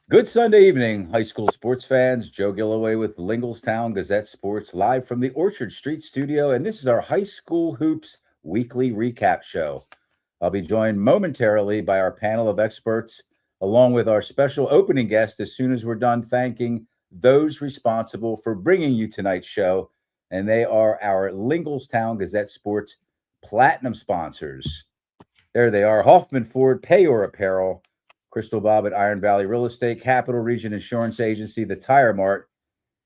Good Sunday evening, high school sports fans. Joe Gilloway with Lingelstown Gazette Sports live from the Orchard Street studio, and this is our high school hoops weekly recap show. I'll be joined momentarily by our panel of experts, along with our special opening guest as soon as we're done thanking those responsible for bringing you tonight's show, and they are our Lingelstown Gazette Sports platinum sponsors. There they are: Hoffman Ford, Payor Apparel, Crystal Bob at Iron Valley Real Estate, Capital Region Insurance Agency, the Tire Mart,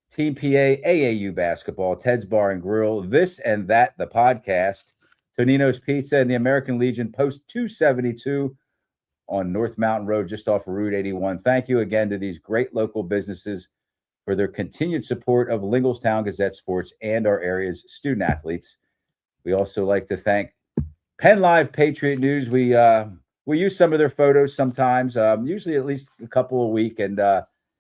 Team PA, AAU Basketball, Ted's Bar and Grill, This and That, the podcast, Tonino's Pizza, and the American Legion, Post 272 on North Mountain Road, just off of Route 81. Thank you again to these great local businesses for their continued support of Lingelstown Gazette Sports and our area's student athletes. We also like to thank Penn Live Patriot News. We use some of their photos sometimes, usually at least a couple a week. And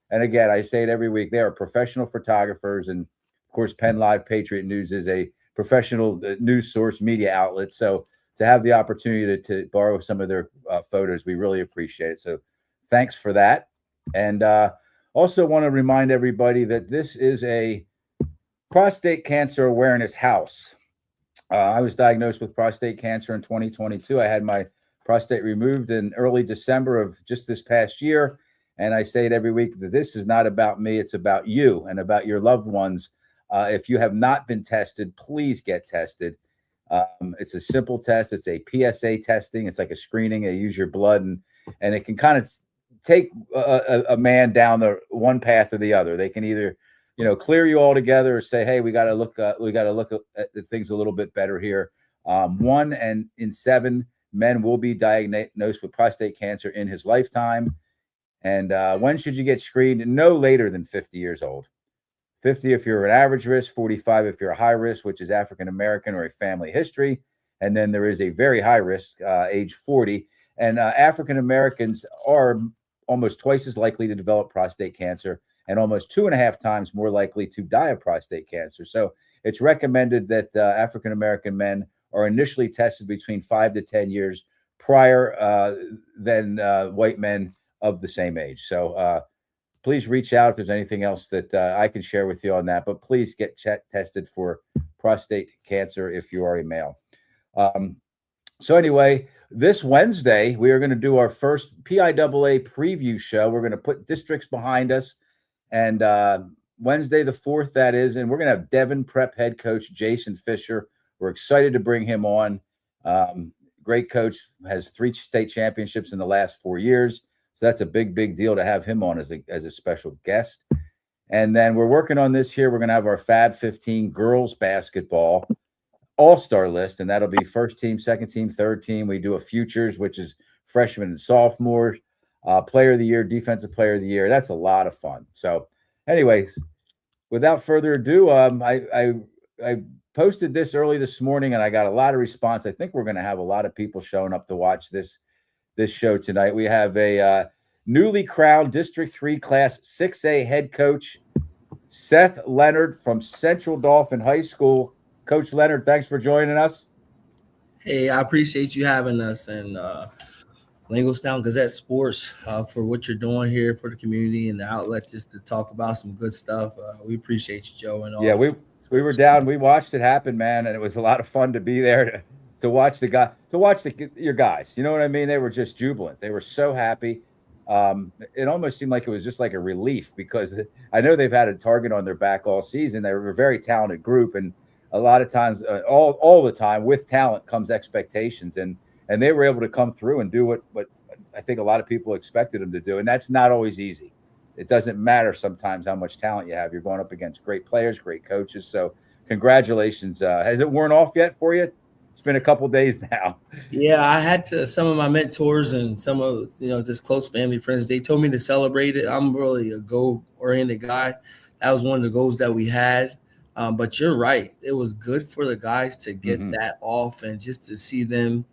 again, I say it every week, they are professional photographers. And of course, Penn Live Patriot News is a professional news source media outlet. So to have the opportunity to borrow some of their photos, we really appreciate it. So thanks for that. And also want to remind everybody that this is a prostate cancer awareness house. I was diagnosed with prostate cancer in 2022. I had my prostate removed in early December of just this past year. And I say it every week that this is not about me. It's about you and about your loved ones. If you have not been tested, please get tested. It's a simple test. It's a PSA testing. It's like a screening. They use your blood and it can kind of take a man down the one path or the other. They can either clear you altogether or say, hey, we got to look at the things a little bit better here. 1 in 7 men will be diagnosed with prostate cancer in his lifetime. And when should you get screened? No later than 50 years old. 50 if you're an average risk, 45 if you're a high risk, which is African American or a family history. And then there is a very high risk, age 40. And African Americans are almost twice as likely to develop prostate cancer and almost 2.5 times more likely to die of prostate cancer. So it's recommended that African American men are initially tested between 5 to 10 years prior than white men of the same age. So please reach out if there's anything else that I can share with you on that. But please get tested for prostate cancer if you are a male. So anyway, this Wednesday, we are going to do our first PIAA preview show. We're going to put districts behind us. And Wednesday, the 4th, that is. And we're going to have Devon Prep head coach Jason Fisher. We're excited to bring him on. Great coach, has 3 state championships in the last 4 years. So that's a big, big deal to have him on as a special guest. And then we're working on this here. We're going to have our Fab 15 girls basketball all-star list, and that'll be first team, second team, third team. We do a futures, which is freshmen and sophomores, player of the year, defensive player of the year. That's a lot of fun. So anyways, without further ado, I posted this early this morning, and I got a lot of response. I think we're going to have a lot of people showing up to watch this show tonight. We have a newly crowned District 3 Class 6A head coach, Seth Leonard from Central Dauphin High School. Coach Leonard, thanks for joining us. Hey, I appreciate you having us and Lingelstown Gazette Sports for what you're doing here for the community and the outlet, just to talk about some good stuff. We appreciate you, Joe. And all. Yeah, we were down. We watched it happen, man, and it was a lot of fun to be there to watch your guys. You know what I mean? They were just jubilant. They were so happy. It almost seemed like it was just like a relief because I know they've had a target on their back all season. They were a very talented group, and a lot of times, all the time, with talent comes expectations, and they were able to come through and do what I think a lot of people expected them to do, and that's not always easy. It doesn't matter sometimes how much talent you have. You're going up against great players, great coaches. So congratulations. Has it worn off yet for you? It's been a couple days now. Yeah, I had some of my mentors and some of just close family friends. They told me to celebrate it. I'm really a goal-oriented guy. That was one of the goals that we had. But you're right. It was good for the guys to get that off and just to see them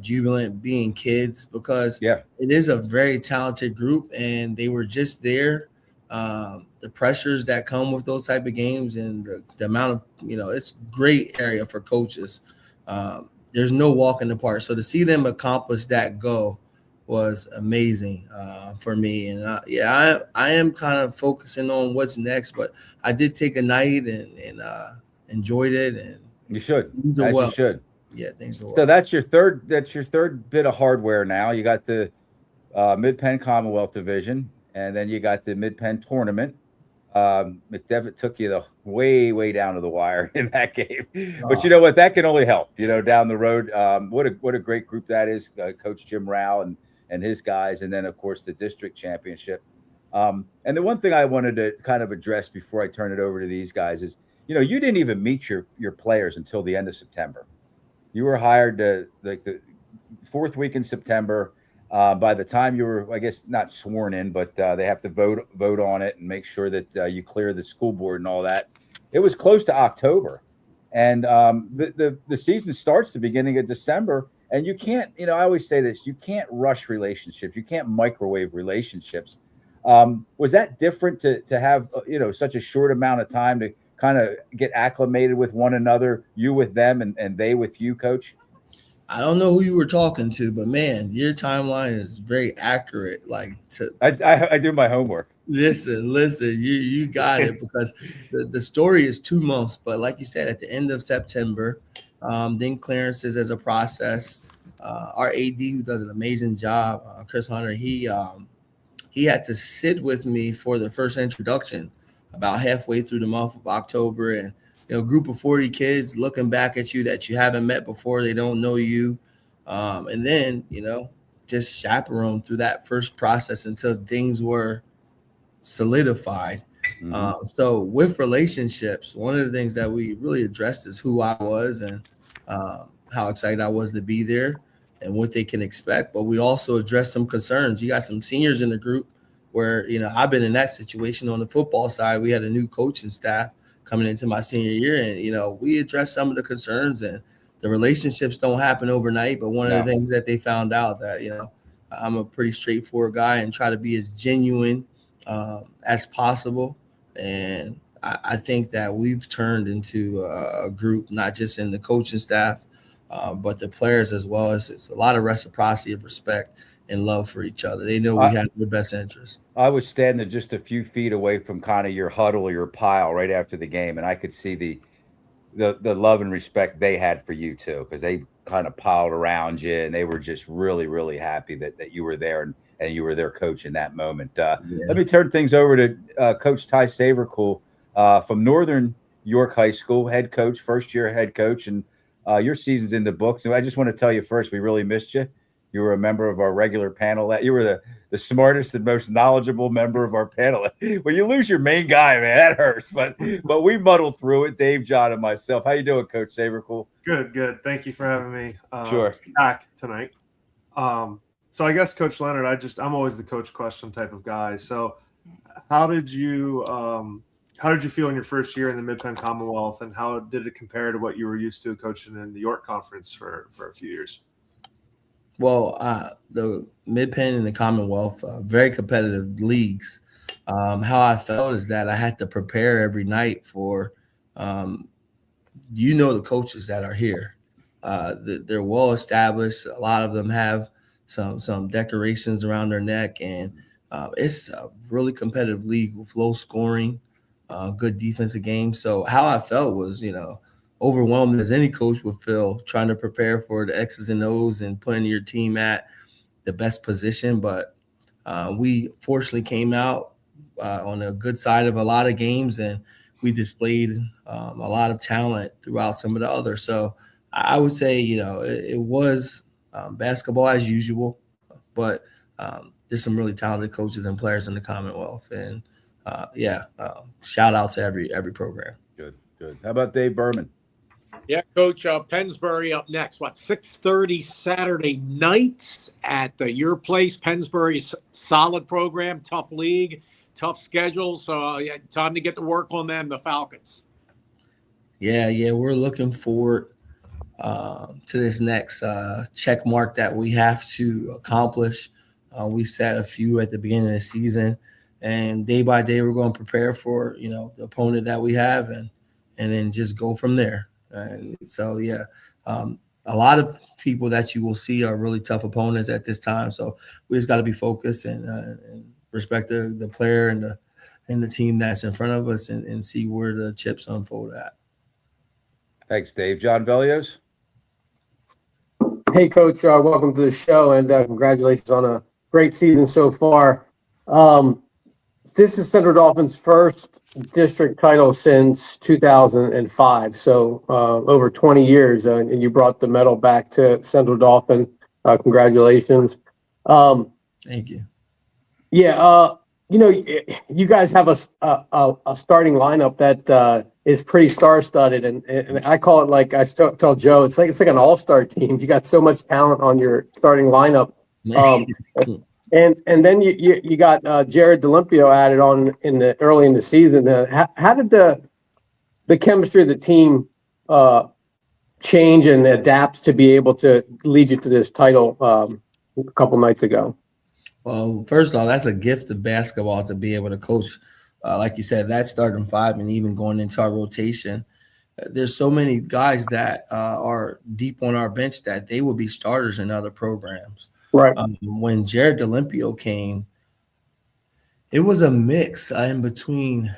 jubilant being kids, because it is a very talented group and they were just there. The pressures that come with those type of games and the amount of, it's great area for coaches. There's no walk in the park. So to see them accomplish that goal was amazing for me. And I am kind of focusing on what's next, but I did take a night and enjoyed it, and You should, things are as you well. should. Yeah, things are So well. that's your third bit of hardware now. You got the Mid Penn Commonwealth Division, and then you got the Mid Penn Tournament. McDevitt took you the way down to the wire in that game, but you know what? That can only help. Down the road. What a great group that is, Coach Jim Rao and his guys, and then of course the district championship. And the one thing I wanted to kind of address before I turn it over to these guys is, you didn't even meet your players until the end of September. You were hired to like the fourth week in September. By the time you were, I guess, not sworn in, but they have to vote on it and make sure that you clear the school board and all that. It was close to October, and the season starts the beginning of December. And you can't, I always say this: you can't rush relationships. You can't microwave relationships. Was that different to have such a short amount of time to kind of get acclimated with one another, you with them and they with you, Coach? I don't know who you were talking to, but man, your timeline is very accurate. I do my homework. Listen, you got it, because the story is 2 months, but like you said, at the end of September, then clearances as a process. Our AD, who does an amazing job, Chris Hunter, he had to sit with me for the first introduction about halfway through the month of October, and a group of 40 kids looking back at you that you haven't met before. They don't know you. And then, just chaperone through that first process until things were solidified. Mm-hmm. So with relationships, one of the things that we really addressed is who I was, and how excited I was to be there and what they can expect. But we also addressed some concerns. You got some seniors in the group where, I've been in that situation on the football side. We had a new coaching staff coming into my senior year, and we addressed some of the concerns, and the relationships don't happen overnight. But one of the things that they found out that, I'm a pretty straightforward guy and try to be as genuine as possible. And I think that we've turned into a group, not just in the coaching staff, but the players as well. It's a lot of reciprocity of respect and love for each other. They know we have their best interest. I was standing just a few feet away from kind of your huddle or your pile right after the game, and I could see the love and respect they had for you too, because they kind of piled around you, and they were just really happy that you were there and you were their coach in that moment. Let me turn things over to Coach Ty Savercool from Northern York High School, head coach, first year head coach, and your season's in the books. And I just want to tell you first, we really missed you. You were a member of our regular panel. You were the smartest and most knowledgeable member of our panel. When you lose your main guy, man, that hurts. But we muddled through it, Dave, John, and myself. How you doing, Coach Savercool? Good. Thank you for having me. Sure. Back tonight. So I guess, Coach Leonard, I'm always the coach question type of guy. So how did you feel in your first year in the Mid-Penn Commonwealth, and how did it compare to what you were used to coaching in the York Conference for a few years? Well, the Mid-Penn and the Commonwealth, very competitive leagues. How I felt is that I had to prepare every night for, the coaches that are here. They're well established. A lot of them have some decorations around their neck, and it's a really competitive league with low scoring, good defensive game. So how I felt was, overwhelmed as any coach would feel, trying to prepare for the X's and O's and putting your team at the best position. But we fortunately came out on a good side of a lot of games, and we displayed a lot of talent throughout some of the others. So I would say, it was basketball as usual, but there's some really talented coaches and players in the Commonwealth. And shout out to every program. Good. How about Dave Berman? Yeah, Coach, Pennsbury up next. 6:30 Saturday nights at your place. Pennsbury's solid program, tough league, tough schedule. So time to get to work on them, the Falcons. Yeah, we're looking forward to this next check mark that we have to accomplish. We set a few at the beginning of the season, and day by day we're going to prepare for the opponent that we have, and then just go from there. And so a lot of people that you will see are really tough opponents at this time. So we just got to be focused and respect the player and the team that's in front of us and see where the chips unfold at. Thanks, Dave. John Velios? Hey, Coach, welcome to the show, and congratulations on a great season so far. This is Central Dolphins' first district title since 2005, so over 20 years, and you brought the medal back to Central Dolphin. Congratulations. Thank you. Yeah, you guys have a starting lineup that is pretty star-studded, and I call it, like I tell Joe, it's like an all-star team. You got so much talent on your starting lineup. And then you got Jared D'Olimpio added on early in the season. How did the chemistry of the team change and adapt to be able to lead you to this title a couple nights ago? Well, first of all, that's a gift of basketball to be able to coach, like you said, that starting five and even going into our rotation. There's so many guys that are deep on our bench that they will be starters in other programs. Right. When Jared D'Olimpio came, it was a mix in between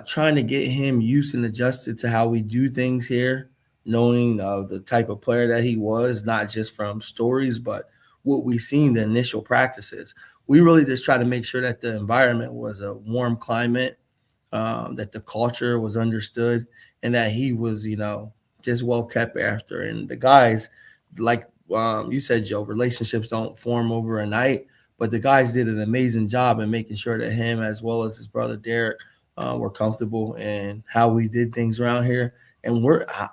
trying to get him used and adjusted to how we do things here, knowing the type of player that he was, not just from stories, but what we seen the initial practices. We really just try to make sure that the environment was a warm climate, that the culture was understood, and that he was, just well kept after. And the guys, like you said, Joe, relationships don't form over a night, but the guys did an amazing job in making sure that him, as well as his brother Derek, were comfortable in how we did things around here. And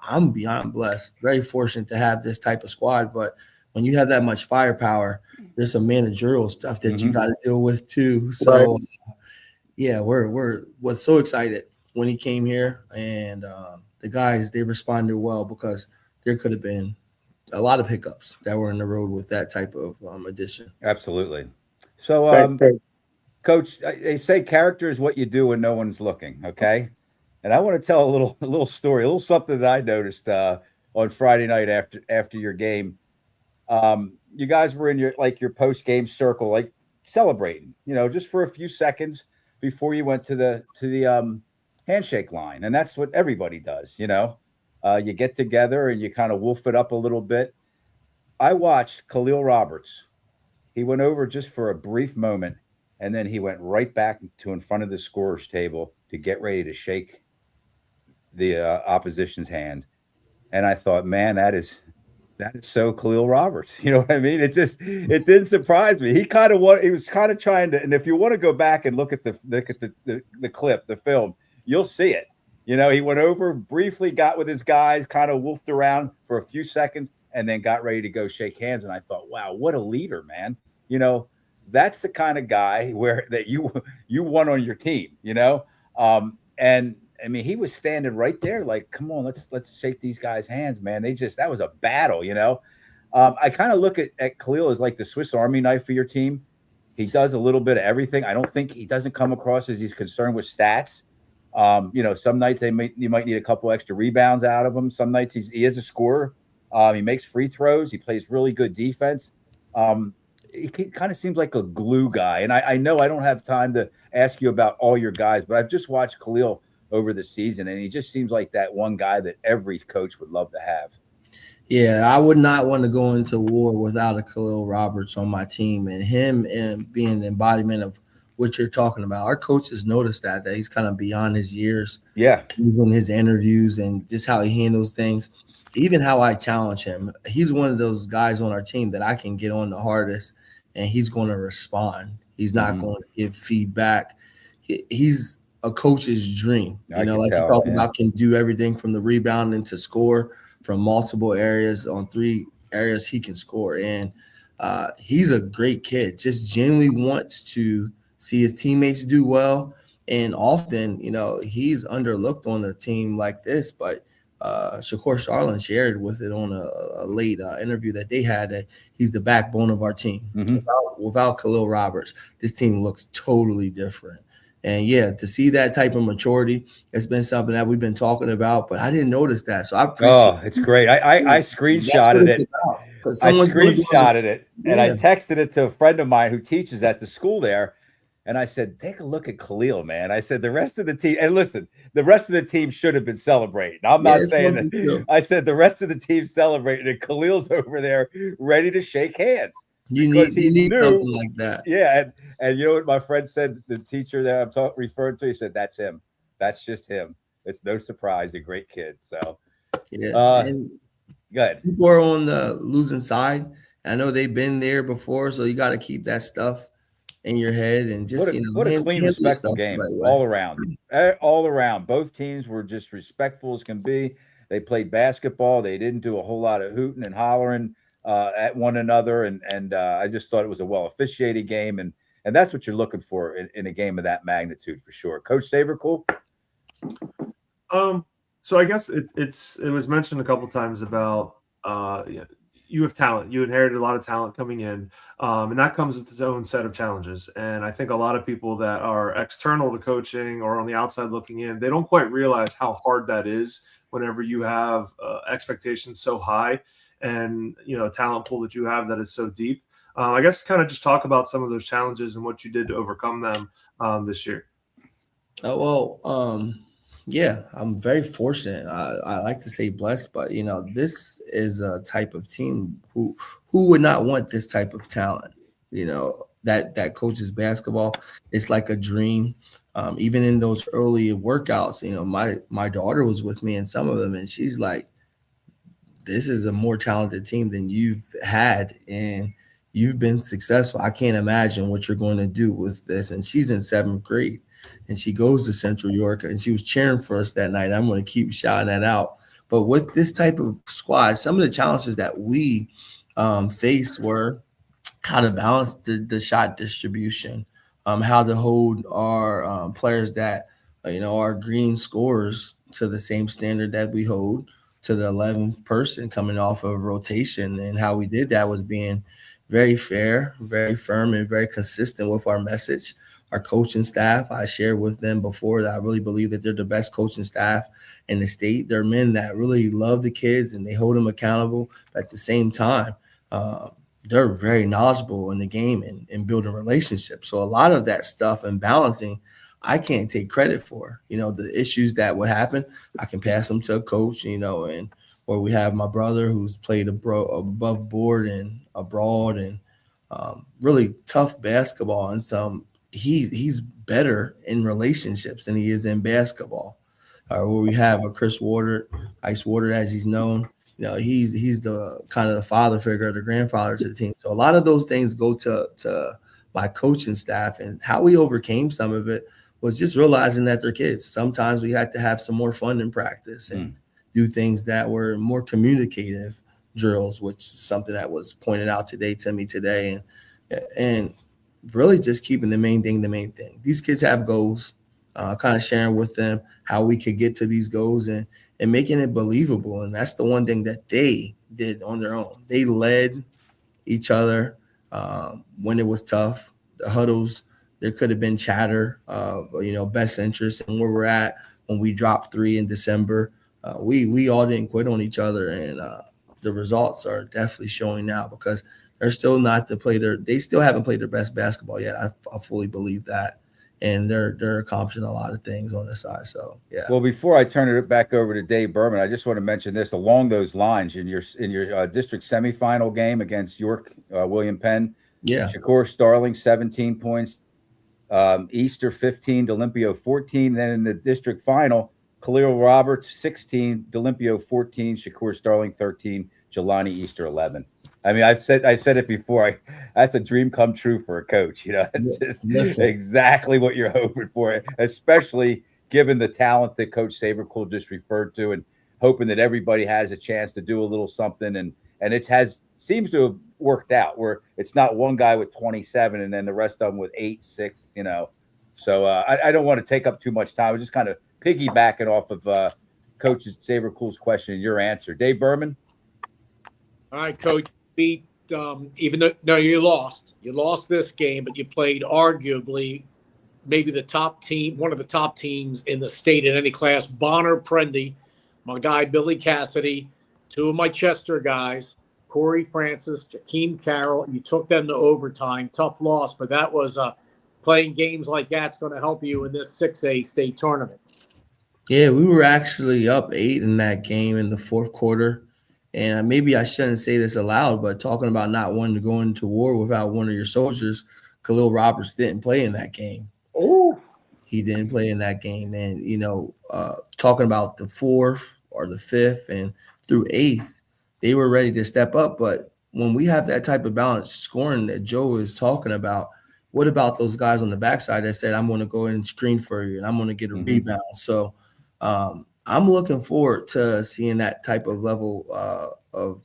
I'm beyond blessed, very fortunate to have this type of squad. But when you have that much firepower, there's some managerial stuff that you got to deal with too. So, yeah, was so excited when he came here, and the guys, they responded well, because there could have been a lot of hiccups that were in the road with that type of addition. Absolutely. So, Coach, they say character is what you do when no one's looking. Okay, and I want to tell a little story, a little something that I noticed on Friday night after your game. You guys were in your post-game circle, like celebrating, just for a few seconds before you went to the handshake line. And that's what everybody does. You get together and you kind of wolf it up a little bit. I watched Khalil Roberts. He went over just for a brief moment, and then he went right back to in front of the scorer's table to get ready to shake the opposition's hand. And I thought, man, that is so Khalil Roberts. You know what I mean? It didn't surprise me. He was kind of trying to, and if you want to go back and look at the clip, the film, you'll see it. He went over briefly, got with his guys, kind of wolfed around for a few seconds, and then got ready to go shake hands. And I thought, wow, what a leader, man. That's the kind of guy that you want on your team, and I mean, he was standing right there like, come on, let's shake these guys' hands, man. That was a battle, I kind of look at Khalil as like the Swiss Army knife for your team. He does a little bit of everything. I don't think he doesn't come across as he's concerned with stats. Some nights you might need a couple extra rebounds out of him. Some nights he is a scorer. He makes free throws. He plays really good defense. He kind of seems like a glue guy. And I know I don't have time to ask you about all your guys, but I've just watched Khalil over the season, and he just seems like that one guy that every coach would love to have. Yeah, I would not want to go into war without a Khalil Roberts on my team, and him and being the embodiment of what you're talking about. Our coaches noticed that he's kind of beyond his years. Yeah. He's in his interviews and just how he handles things, even how I challenge him. He's one of those guys on our team that I can get on the hardest, and he's going to respond. He's not going to give feedback. He's a coach's dream. Like you talk about, can do everything from the rebounding to score from multiple areas. On 3 areas he can score. And he's a great kid, just genuinely wants to see his teammates do well. And often, he's underlooked on a team like this, but Shakur Charlin shared with it on a late interview that they had that he's the backbone of our team. Without Khalil Roberts, this team looks totally different. And yeah, to see that type of maturity, it's been something that we've been talking about, but I didn't notice that. So I appreciate Oh, it's great. I that's what screenshotted it's it. about. Because I someone's going to be on screenshotted it and I yeah. texted it to a friend of mine who teaches at the school there. And I said, take a look at Khalil, man. I said, the rest of the team, and listen, the rest of the team should have been celebrating. I'm Yeah, not it's saying one thing that. too. I said, the rest of the team celebrating, and Khalil's over there ready to shake hands You because he need something knew. like that. Yeah. And you know what my friend said, the teacher that I'm referring to, he said, that's him. That's just him. It's no surprise. A great kid. So, Yeah. uh, And good. people are on the losing side. I know they've been there before, so you got to keep that stuff in your head and just What a clean, handle respectful yourself the game right way. all around. All around. Both teams were just respectful as can be. They played basketball. They didn't do a whole lot of hooting and hollering at one another, and I just thought it was a well officiated game, and that's what you're looking for in a game of that magnitude for sure. Coach Sabercool? So I guess it was mentioned a couple times about you have talent. You inherited a lot of talent coming in, and that comes with its own set of challenges. And I think a lot of people that are external to coaching or on the outside looking in, they don't quite realize how hard that is whenever you have expectations so high and a talent pool that you have that is so deep. I guess kind of just talk about some of those challenges and what you did to overcome them this year. Yeah, I'm very fortunate. I like to say blessed, but this is a type of team who would not want this type of talent. That coaches basketball. It's like a dream. Even in those early workouts, my daughter was with me in some of them, and she's like, "This is a more talented team than you've had, and you've been successful. I can't imagine what you're going to do with this." And she's in 7th grade. And she goes to Central York, and she was cheering for us that night. I'm going to keep shouting that out. But with this type of squad, some of the challenges that we faced were how to balance the shot distribution, how to hold our players that are green scorers to the same standard that we hold to the 11th person coming off of rotation. And how we did that was being very fair, very firm, and very consistent with our message. Our coaching staff, I shared with them before that I really believe that they're the best coaching staff in the state. They're men that really love the kids and they hold them accountable. But at the same time, they're very knowledgeable in the game and building relationships. So a lot of that stuff and balancing, I can't take credit for. The issues that would happen, I can pass them to a coach, and or we have my brother who's played above board and abroad and really tough basketball and some. He's better in relationships than he is in basketball. Where we have a Chris Water, Ice Water, as he's known. He's the kind of the father figure, the grandfather to the team. So a lot of those things go to my coaching staff, and how we overcame some of it was just realizing that they're kids. Sometimes we had to have some more fun in practice and do things that were more communicative drills, which is something that was pointed out to me today, and really just keeping the main thing. These kids have goals, kind of sharing with them how we could get to these goals and making it believable. And that's the one thing that they did on their own. They led each other when it was tough. The huddles, there could have been chatter of, best interest and where we're at when we dropped 3 in December. We all didn't quit on each other, and the results are definitely showing now because they're still not they still haven't played their best basketball yet. I fully believe that. And they're accomplishing a lot of things on this side. So, yeah. Well, before I turn it back over to Dave Berman, I just want to mention this along those lines in your district semifinal game against York William Penn. Yeah. Shakur Starling, 17 points. Easter, 15. D'Olimpio, 14. Then in the district final, Khalil Roberts, 16. D'Olimpio, 14. Shakur Starling, 13. Jelani Easter, 11. I mean, I've said it before. That's a dream come true for a coach. It's just exactly what you're hoping for, especially given the talent that Coach Sabercool just referred to, and hoping that everybody has a chance to do a little something. And it seems to have worked out where it's not one guy with 27 and then the rest of them with 8, 6. So I don't want to take up too much time. I was just kind of piggybacking off of Coach Sabercool's question and your answer, Dave Berman. All right, Coach. Beat even though you lost this game, but you played arguably maybe the top team, one of the top teams in the state in any class. Bonner Prendy, my guy Billy Cassidy, two of my Chester guys, Corey Francis, Jakeem Carroll. You took them to overtime. Tough loss, but that was playing games like that's going to help you in this 6A state tournament. Yeah, we were actually up 8 in that game in the fourth quarter. And maybe I shouldn't say this aloud, but talking about not wanting to go into war without one of your soldiers, Khalil Roberts didn't play in that game. Oh, he didn't play in that game. And, talking about the 4th or the 5th and through 8th, they were ready to step up. But when we have that type of balanced scoring that Joe is talking about, what about those guys on the backside that said, I'm going to go in and screen for you and I'm going to get a rebound? So I'm looking forward to seeing that type of level of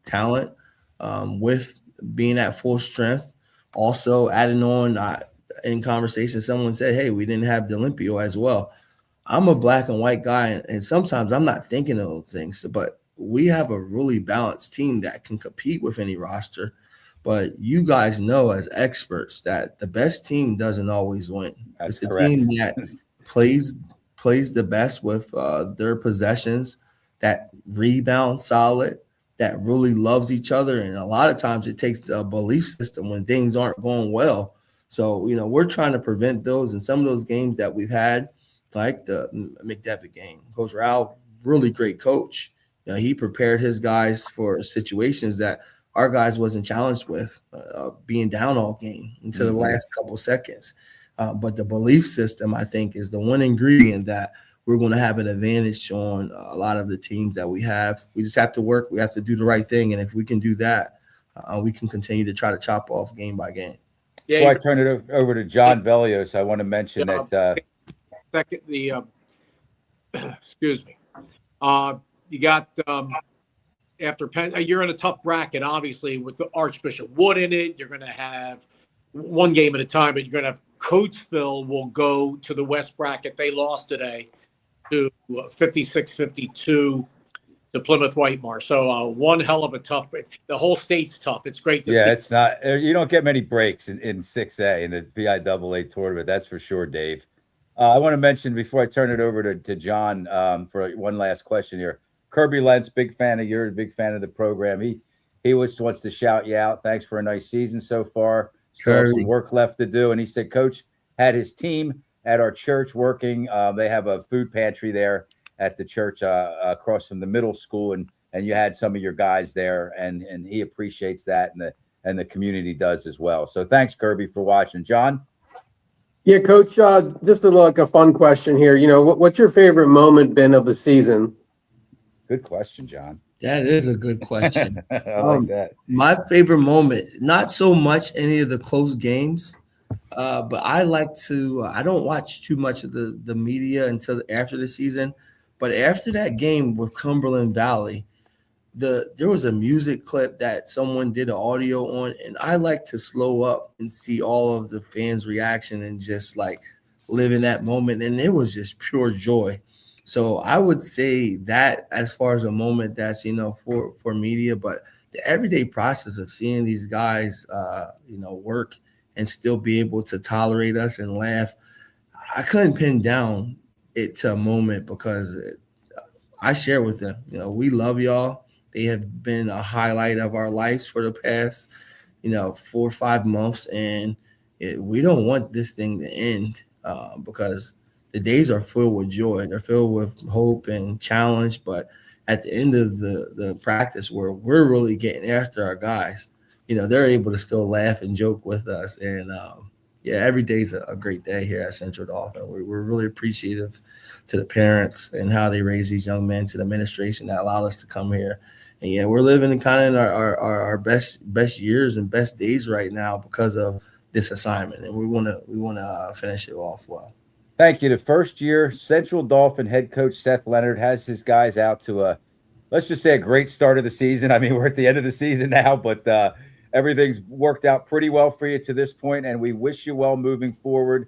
talent with being at full strength. Also adding on in conversation, someone said, hey, we didn't have D'Olimpio as well. I'm a black and white guy, and sometimes I'm not thinking of those things, but we have a really balanced team that can compete with any roster. But you guys know as experts that the best team doesn't always win. That's it's the correct. team that plays the best with their possessions, that rebound solid, that really loves each other. And a lot of times it takes a belief system when things aren't going well. So, we're trying to prevent those. And some of those games that we've had, like the McDevitt game, Coach Rao, really great coach. He prepared his guys for situations that our guys wasn't challenged with, being down all game until the last couple seconds. But the belief system, I think, is the one ingredient that we're going to have an advantage on a lot of the teams that we have. We just have to work. We have to do the right thing. And if we can do that, we can continue to try to chop off game by game. yeah. Before I turn it over to John Velios, I want to mention that excuse me. You got after Penn, you're in a tough bracket, obviously, with the Archbishop Wood in it. You're going to have one game at a time, but you're going to have Coatesville will go to the West bracket. They lost today to 56-52 to Plymouth Whitemar. So one hell of a tough. The whole state's tough. It's great to see. yeah, it's not. You don't get many breaks in 6A in the BIAA tournament. That's for sure, Dave. I want to mention before I turn it over to John for one last question here. Kirby Lentz, big fan of yours, big fan of the program. He just wants to shout you out. Thanks for a nice season so far. Still have some work left to do. And he said, Coach had his team at our church working. They have a food pantry there at the church across from the middle school, and you had some of your guys there, and he appreciates that, and the community does as well. So thanks, Kirby, for watching. John? Yeah, Coach, just a fun question here. What's your favorite moment been of the season? Good question, John. That is a good question. I like that. My favorite moment, not so much any of the close games, but I like to I don't watch too much of the media until after the season. But after that game with Cumberland Valley, there was a music clip that someone did an audio on, and I like to slow up and see all of the fans' reaction and just like live in that moment. And it was just pure joy. So I would say that as far as a moment that's, for media, but the everyday process of seeing these guys, work and still be able to tolerate us and laugh, I couldn't pin down it to a moment because I share with them, we love y'all. They have been a highlight of our lives for the past, 4 or 5 months. And we don't want this thing to end because the days are filled with joy. They're filled with hope and challenge. But at the end of the practice where we're really getting after our guys, they're able to still laugh and joke with us. And, every day's a great day here at Central Dauphin. We're really appreciative to the parents and how they raise these young men, to the administration that allowed us to come here. And, we're living in our best years and best days right now because of this assignment. And we want to finish it off well. Thank you. The first-year Central Dauphin head coach Seth Leonard has his guys out to let's just say a great start of the season. I mean, we're at the end of the season now, but everything's worked out pretty well for you to this point, and we wish you well moving forward.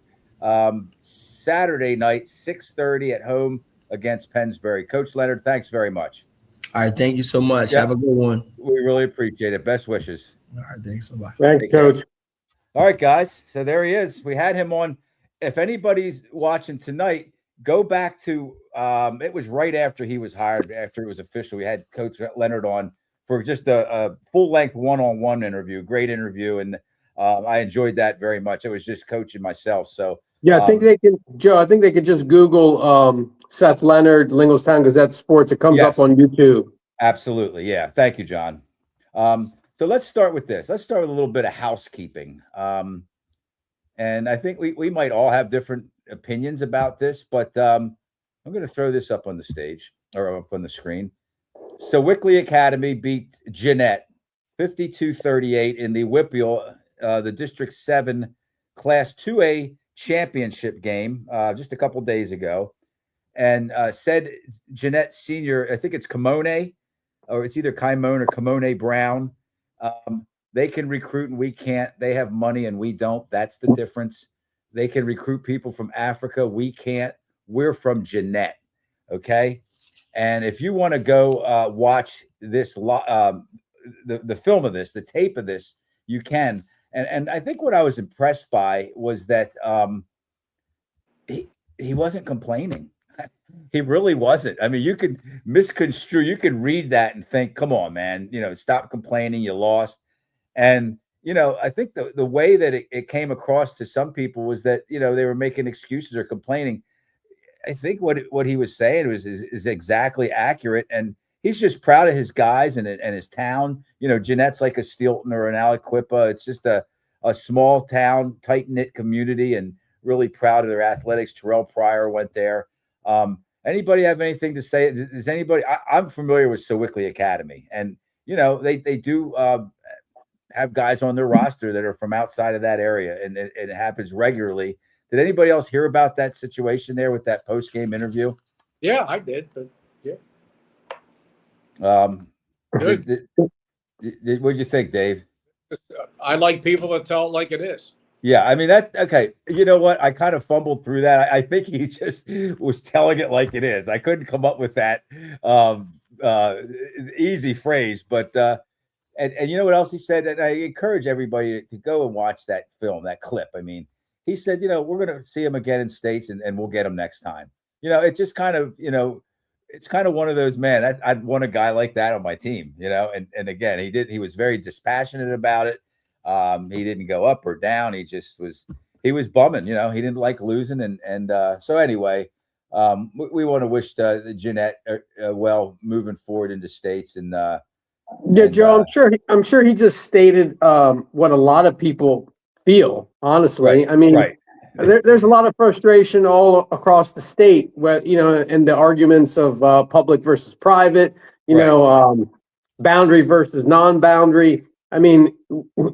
Saturday night, 6:30 at home against Pennsbury. Coach Leonard, thanks very much. All right, thank you so much. Yep. Have a good one. We really appreciate it. Best wishes. All right, thanks. Bye-bye. Thanks, Coach. All right, guys. So there he is. We had him on if anybody's watching tonight, go back to it was right after he was hired, after it was official. We had Coach Leonard on for just a full-length one-on-one interview. Great interview, and I enjoyed that very much. It was just coaching myself. So Yeah, I think they can, Joe. I think they could just Google Seth Leonard, Linglestown Gazette Sports. It comes up yes, on YouTube. absolutely. Yeah. Thank you, John. So let's start with this. Let's start with a little bit of housekeeping. And I think we might all have different opinions about this, but I'm going to throw this up on the stage or up on the screen. So Wickley Academy beat Jeanette 52-38 in the Whippeal, the District 7 Class 2A championship game just a couple days ago. And said Jeanette Senior, I think it's Kimone, or it's either Kimone or Kimone Brown. They can recruit and we can't. They have money and we don't. That's the difference. They can recruit people from Africa. We can't. We're from Jeanette. Okay. And if you want to go watch this, the film of this, the tape of this, you can. And I think what I was impressed by was that he wasn't complaining. He really wasn't. I mean, you could misconstrue, you could read that and think, come on, man, stop complaining. You lost. And, I think the way that it came across to some people was that, they were making excuses or complaining. I think what he was saying is exactly accurate. And he's just proud of his guys and his town. Jeanette's like a Steelton or an Aliquippa. It's just a small town, tight-knit community, and really proud of their athletics. Terrell Pryor went there. Anybody have anything to say? Does anybody? I'm familiar with Sewickley Academy, and they do have guys on their roster that are from outside of that area, and it happens regularly. Did anybody else hear about that situation there with that post-game interview? Yeah, I did, but yeah. Good. What did you think, Dave? I like people that tell it like it is. Yeah, I mean, okay. You know what? I kind of fumbled through that. I think he just was telling it like it is. I couldn't come up with that easy phrase, but and you know what else he said? And I encourage everybody to go and watch that film, that clip. I mean, he said, we're going to see him again in states, and we'll get him next time. It just kind of, it's kind of one of those, man, I'd want a guy like that on my team, and again, he was very dispassionate about it. He didn't go up or down. He was bumming, he didn't like losing. And so anyway, we want to wish Jeanette well moving forward into states. And yeah, Joe, I'm sure he just stated what a lot of people feel, honestly. Right, I mean, right. There's a lot of frustration all across the state where, and the arguments of public versus private, boundary versus non-boundary. I mean,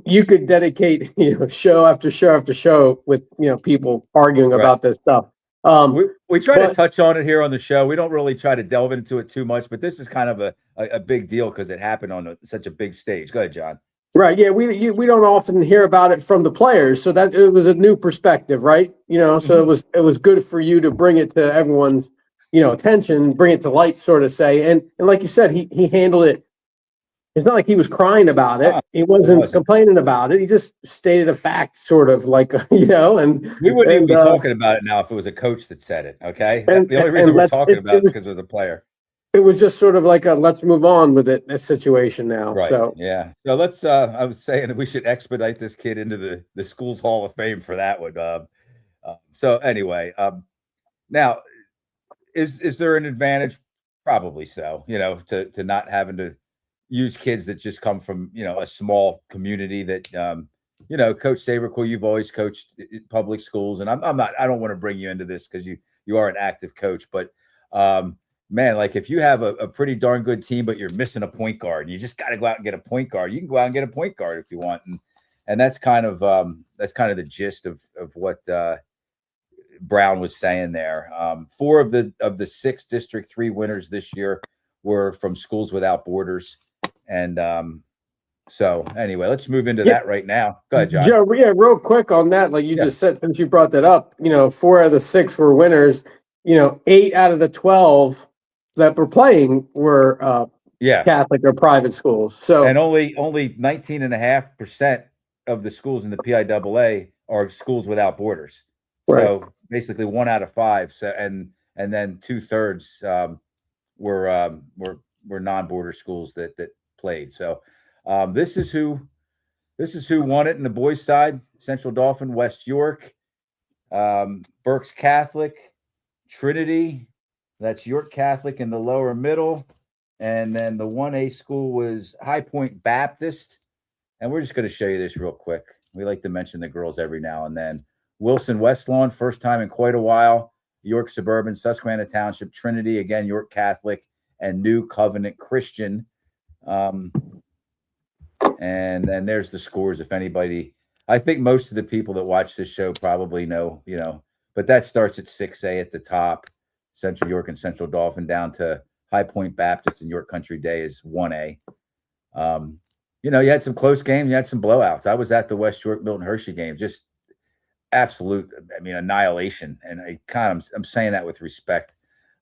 you could dedicate, show after show after show with, people arguing about this stuff. We try to touch on it here on the show. We don't really try to delve into it too much, but this is kind of a big deal because it happened on such a big stage. Go ahead, John. Right. Yeah. We don't often hear about it from the players. So that it was a new perspective, right? So it was good for you to bring it to everyone's, attention, bring it to light, sort of say. And like you said, he handled it. It's not like he was crying about it. He wasn't complaining about it. He just stated a fact, sort of like, and we wouldn't even be talking about it now if it was a coach that said it. Okay. The only reason we're talking about it is because it was a player. It was just sort of like a let's move on with it situation now. Right. So yeah. So let's I was saying that we should expedite this kid into the school's Hall of Fame for that one. So anyway, now is there an advantage? Probably so, to not having to use kids that just come from, a small community that, Coach Sabercool, you've always coached public schools, and I don't want to bring you into this because you are an active coach, but man, like if you have a pretty darn good team, but you're missing a point guard, you just got to go out and get a point guard. You can go out and get a point guard if you want. And that's kind of the gist of what Brown was saying there. 4 of the 6 District 3 winners this year were from Schools Without Borders. And so anyway, let's move into that right now. Go ahead, John. Joe, yeah, real quick on that, like you just said, since you brought that up, 4 out of the 6 were winners. 8 out of the 12 that were playing were Catholic or private schools. So and only 19.5% of the schools in the PIAA are Schools Without Borders. Right. So basically 1 out of 5. So and then 2/3 were non-border schools that played. So this is who won it in the boys' side: Central Dauphin, West York, Berks Catholic, Trinity. That's York Catholic in the lower middle, and then the 1A school was High Point Baptist. And we're just going to show you this real quick. We like to mention the girls every now and then. Wilson West Lawn, first time in quite a while. York Suburban, Susquehanna Township, Trinity, again, York Catholic, and New Covenant Christian. And then there's the scores. If anybody, I think most of the people that watch this show probably know, but that starts at 6A at the top. Central York and Central Dauphin down to High Point Baptist and York Country Day is 1A. You had some close games. You had some blowouts. I was at the West York Milton Hershey game, just absolute, annihilation. And I'm saying that with respect.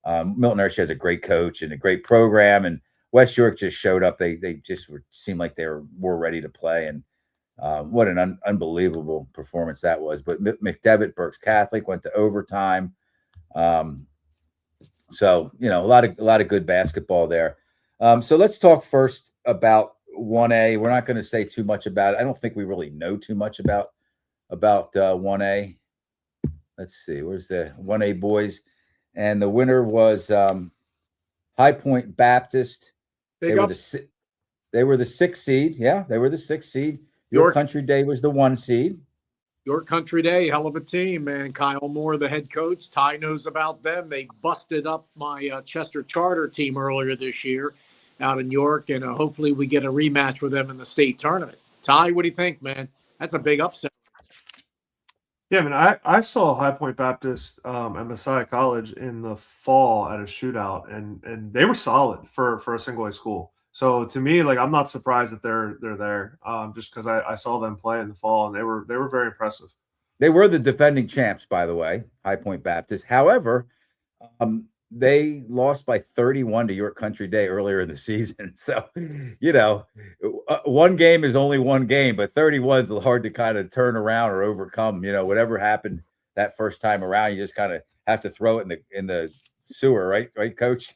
Milton Hershey has a great coach and a great program, and West York just showed up. They just seemed like they were more ready to play. And what an unbelievable performance that was. But McDevitt Berks Catholic went to overtime. So a lot of good basketball there. So let's talk first about 1A. We're not going to say too much about it. I don't think we really know too much about 1A. Let's see. Where's the 1A boys? And the winner was High Point Baptist. They were the 6th seed. Yeah, they were the 6th seed. York Country Day was the 1 seed. York Country Day, hell of a team, man. Kyle Moore, the head coach. Ty knows about them. They busted up my Chester Charter team earlier this year out in York, and hopefully we get a rematch with them in the state tournament. Ty, what do you think, man? That's a big upset. Yeah, man, I saw High Point Baptist at Messiah College in the fall at a shootout, and they were solid for a single A school. So to me, I'm not surprised that they're there, just because I saw them play in the fall, and they were very impressive. They were the defending champs, by the way, High Point Baptist. However, they lost by 31 to York Country Day earlier in the season. So, one game is only one game, but 31 is hard to kind of turn around or overcome. Whatever happened that first time around, you just kind of have to throw it in the sewer, right, Coach?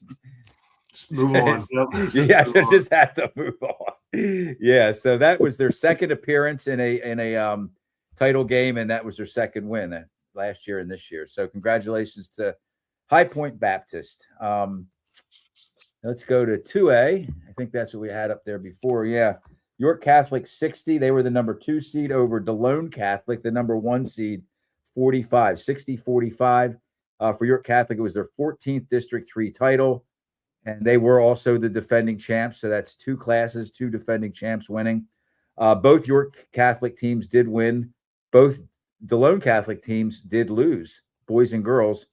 Move on. Yep. Just have to move on. Yeah. So that was their second appearance in a title game, and that was their second win last year and this year. So congratulations to High Point Baptist. Let's go to 2A. I think that's what we had up there before. Yeah. York Catholic 60. They were the number 2 seed over DeLone Catholic, the number 1 seed, 45, 60-45. For York Catholic, it was their 14th District 3 title. And they were also the defending champs. So that's 2 classes, 2 defending champs winning. Both York Catholic teams did win. Both DeLone Catholic teams did lose, boys and girls.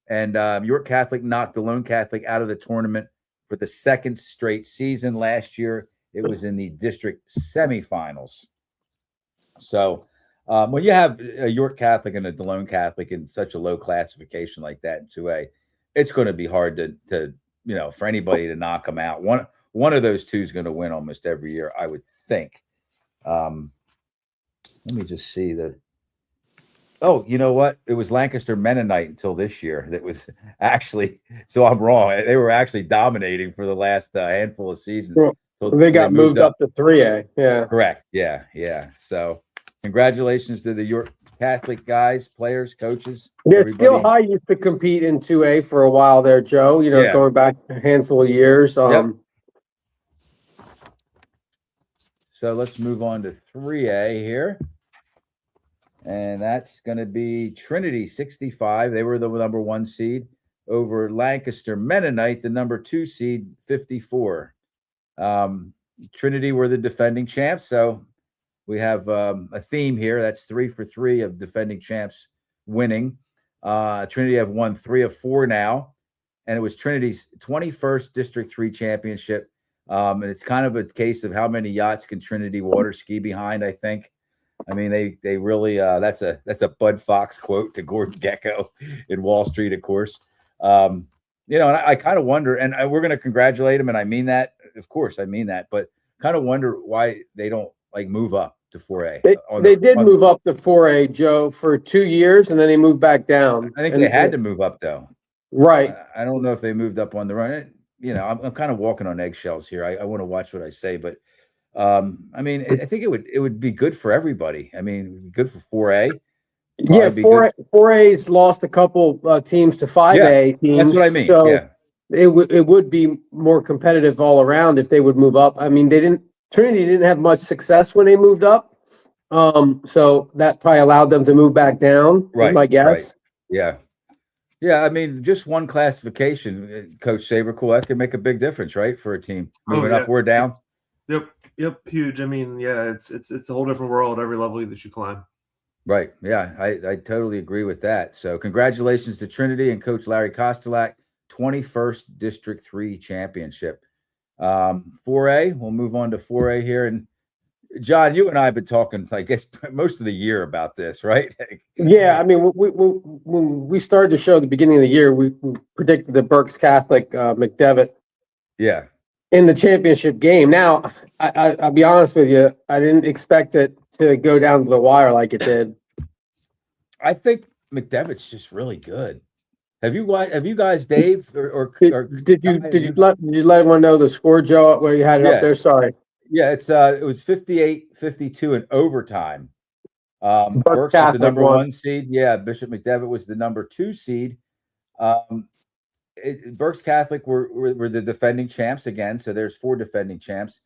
And York Catholic knocked DeLone Catholic out of the tournament for the 2nd straight season. Last year, it was in the district semifinals. So when you have a York Catholic and a DeLone Catholic in such a low classification like that in 2A, it's going to be hard to for anybody to knock them out. One of those two is going to win almost every year, I would think. Let me just see the. Oh, you know what? It was Lancaster Mennonite until this year. That was actually. So I'm wrong. They were actually dominating for the last handful of seasons. Well, they got moved up to 3A. Yeah. Correct. Yeah. So congratulations to the York Catholic guys, players, coaches. Yeah, Skill High used to compete in 2A for a while there, Joe. Going back a handful of years. Yep. So let's move on to 3A here. And that's going to be Trinity 65. They were the number 1 seed over Lancaster Mennonite, the number 2 seed, 54. Trinity were the defending champs. So we have a theme here. That's 3 for 3 of defending champs winning. Trinity have won 3 of 4 now. And it was Trinity's 21st District 3 championship. And it's kind of a case of how many yachts can Trinity water ski behind, I think. I mean, they really that's a Bud Fox quote to Gordon Gecko in Wall Street, of course. And I kind of wonder, and we're going to congratulate him, and I mean that, of course, I mean that, but kind of wonder why they don't move up. to 4A? They did move up to 4A, Joe, for 2 years, and then they moved back down. I think they had to move up though. Right. I don't know if they moved up on the run. You know, I'm kind of walking on eggshells here. I want to watch what I say, but I mean, I think it would be good for everybody. I mean, good for 4A. Yeah, 4A's lost a couple teams to 5A teams. That's what I mean. So yeah, it would be more competitive all around if they would move up. I mean, Trinity didn't have much success when they moved up, so that probably allowed them to move back down. right. I guess. Right. Yeah. Yeah, I mean, just one classification, Coach Sabercool, that could make a big difference, right, for a team moving up or down. Yep, huge. I mean, yeah, it's a whole different world every level that you climb. Right. Yeah, I totally agree with that. So congratulations to Trinity and Coach Larry Kostelak, 21st District 3 championship. 4A, we'll move on to 4A here. And John, you and I have been talking, I guess, most of the year about this, right? Yeah, I mean, when we started the show at the beginning of the year, we predicted the Berks Catholic McDevitt Yeah. in the championship game. Now, I'll be honest with you, I didn't expect it to go down to the wire like it did. I think McDevitt's just really good. Have you guys, Dave, Did you let everyone know the score, Joe, where you had it up there? Sorry. Yeah, it was 58-52 in overtime. Berks was the number 1 seed. Yeah, Bishop McDevitt was the number 2 seed. Berks Catholic were the defending champs again, so there's 4 defending champs.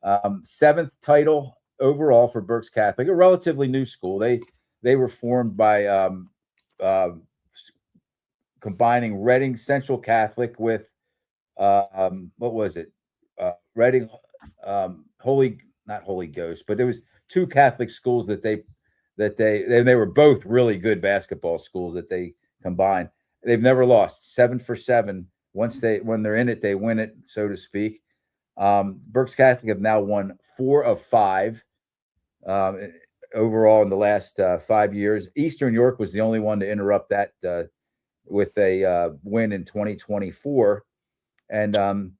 7th title overall for Berks Catholic, a relatively new school. They were formed by combining Reading Central Catholic with what was it? Reading not Holy Ghost, but there was 2 Catholic schools that they were both really good basketball schools that they combined. They've never lost, 7 for 7. When they're in it, they win it, so to speak. Berks Catholic have now won 4 of 5 overall in the last 5 years. Eastern York was the only one to interrupt that with a win in 2024. And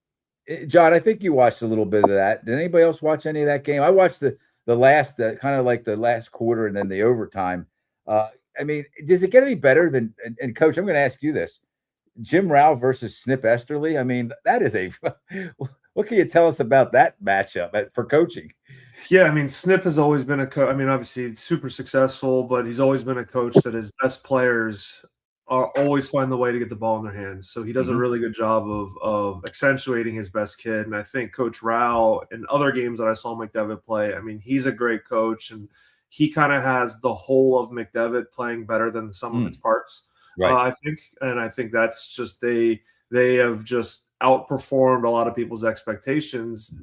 John, I think you watched a little bit of that. Did anybody else watch any of that game? I watched the last kind of like the last quarter and then the overtime. I mean, does it get any better than? And Coach, I'm going to ask you this: Jim Rao versus Snip Esterly. I mean, that is a. What can you tell us about that matchup for coaching? Yeah, I mean, Snip has always been a coach. I mean, obviously super successful, but he's always been a coach that his best players are always find the way to get the ball in their hands. So he does a really good job of accentuating his best kid. And I think Coach Rao in other games that I saw McDevitt play, I mean, he's a great coach, and he kind of has the whole of McDevitt playing better than some of its parts. Right. I think that's just they have just outperformed a lot of people's expectations